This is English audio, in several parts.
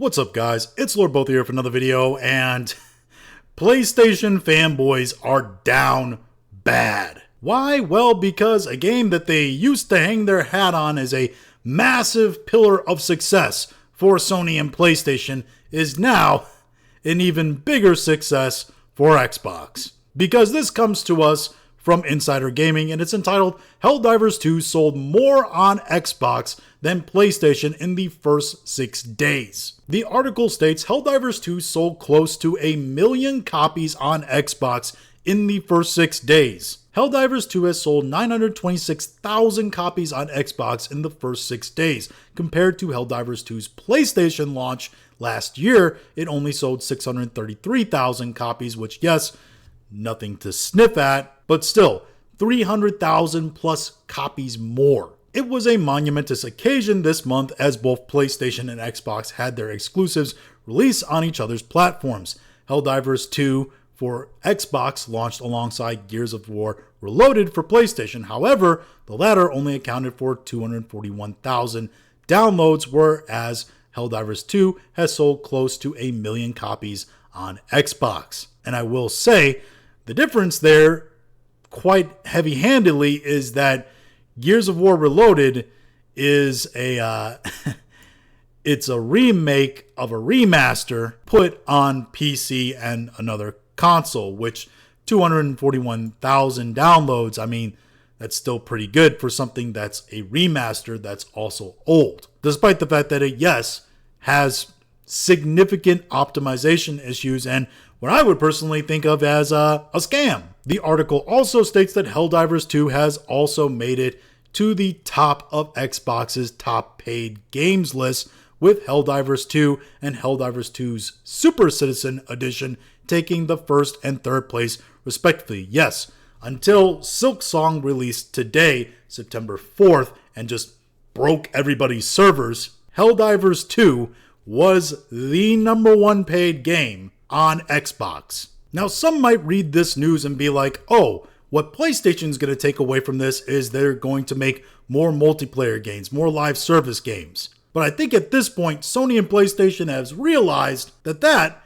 What's up, guys? It's Lord Both here for another video, and PlayStation fanboys are down bad. Why? Well, because a game that they used to hang their hat on as a massive pillar of success for Sony and PlayStation is now an even bigger success for Xbox. Because this comes to us from Insider Gaming, and it's entitled Helldivers 2 sold more on Xbox than PlayStation in the first 6 days. The article states Helldivers 2 sold close to 1 million copies on Xbox in the first 6 days. Helldivers 2 has sold 926,000 copies on Xbox in the first 6 days. Compared to Helldivers 2's PlayStation launch last year, it only sold 633,000 copies, which, yes, nothing to sniff at, but still, 300,000 plus copies more. It was a monumentous occasion this month as both PlayStation and Xbox had their exclusives released on each other's platforms. Helldivers 2 for Xbox launched alongside Gears of War Reloaded for PlayStation. However, the latter only accounted for 241,000 downloads, whereas Helldivers 2 has sold close to 1 million copies on Xbox. And I will say, the difference there, quite heavy-handedly, is that Gears of War Reloaded is it's a remake of a remaster put on PC and another console, which 241,000 downloads, I mean, that's still pretty good for something that's a remaster that's also old. Despite the fact that it, yes, has significant optimization issues and what I would personally think of as a scam. The article also states that Helldivers 2 has also made it to the top of Xbox's top paid games list, with Helldivers 2 and Helldivers 2's Super Citizen Edition taking the first and third place respectively. Yes, until Silksong released today, September 4th, and just broke everybody's servers, Helldivers 2 was the #1 paid game on Xbox. Now, some might read this news and be like, oh, what PlayStation's going to take away from this is they're going to make more multiplayer games, more live service games. But I think at this point, Sony and PlayStation have realized that that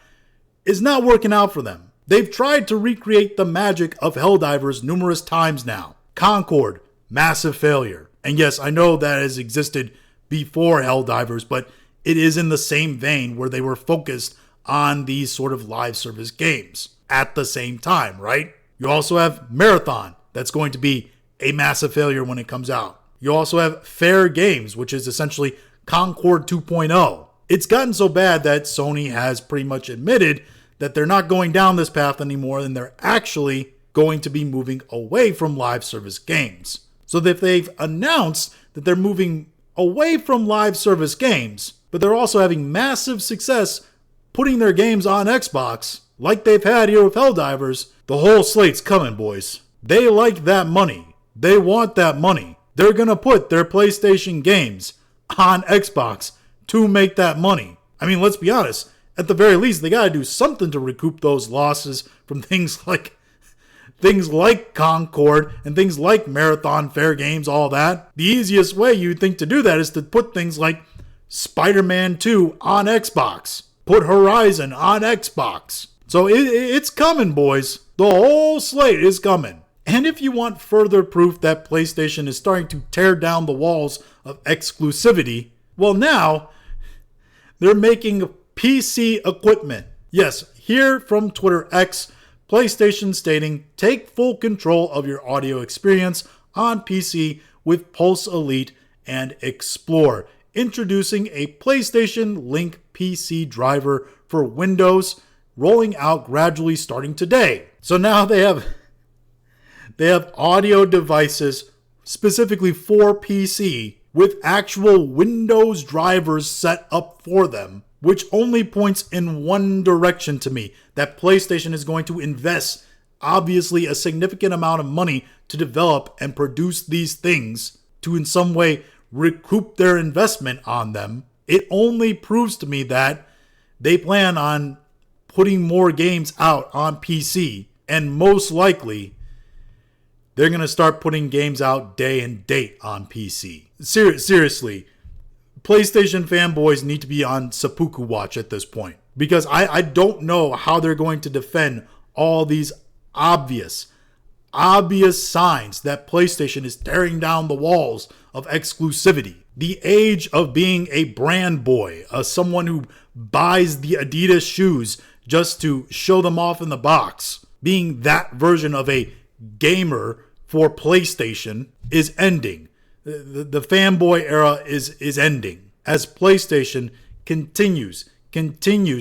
is not working out for them. They've tried to recreate the magic of Helldivers numerous times now. Concord, massive failure. And yes, I know that has existed before Helldivers, but it is in the same vein where they were focused on these sort of live service games at the same time, right? You also have Marathon, that's going to be a massive failure when it comes out. You also have Fair Games, which is essentially Concord 2.0. It's gotten so bad that Sony has pretty much admitted that they're not going down this path anymore, and they're actually going to be moving away from live service games. So if they've announced that they're moving away from live service games, but they're also having massive success putting their games on Xbox, like they've had here with Helldivers, the whole slate's coming, boys. They like that money. They want that money. They're gonna put their PlayStation games on Xbox to make that money. I mean, let's be honest. At the very least, they gotta do something to recoup those losses from things like Concord and things like Marathon, Fair Games, all that. The easiest way you'd think to do that is to put things like Spider-Man 2 on Xbox. Put Horizon on Xbox. So it's coming, boys. The whole slate is coming. And if you want further proof that PlayStation is starting to tear down the walls of exclusivity, well, now they're making PC equipment. Yes, here from Twitter X, PlayStation stating, take full control of your audio experience on PC with Pulse Elite and Explore. Introducing a PlayStation Link PC driver for Windows, rolling out gradually starting today. So now they have audio devices specifically for PC with actual Windows drivers set up for them, which only points in one direction to me, that PlayStation is going to invest obviously a significant amount of money to develop and produce these things to in some way recoup their investment on them. It only proves to me that they plan on putting more games out on PC, and most likely they're going to start putting games out day and date on PC. Seriously, PlayStation fanboys need to be on seppuku watch at this point, because I don't know how they're going to defend all these obvious signs that PlayStation is tearing down the walls of exclusivity. The age of being a brand boy, someone who buys the Adidas shoes just to show them off in the box, being that version of a gamer for PlayStation, is ending. The fanboy era is ending as PlayStation continues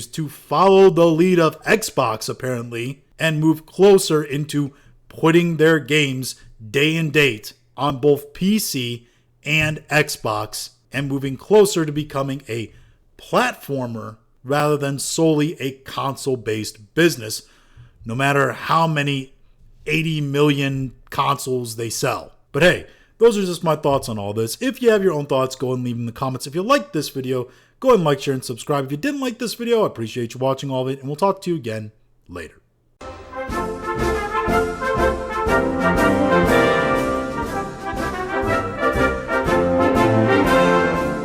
to follow the lead of Xbox, apparently, and move closer into putting their games day and date on both PC and Xbox, and moving closer to becoming a platformer rather than solely a console-based business, no matter how many 80 million consoles they sell. But hey, those are just my thoughts on all this. If you have your own thoughts, go and leave them in the comments. If you liked this video, go ahead and like, share, and subscribe. If you didn't like this video, I appreciate you watching all of it, and we'll talk to you again later.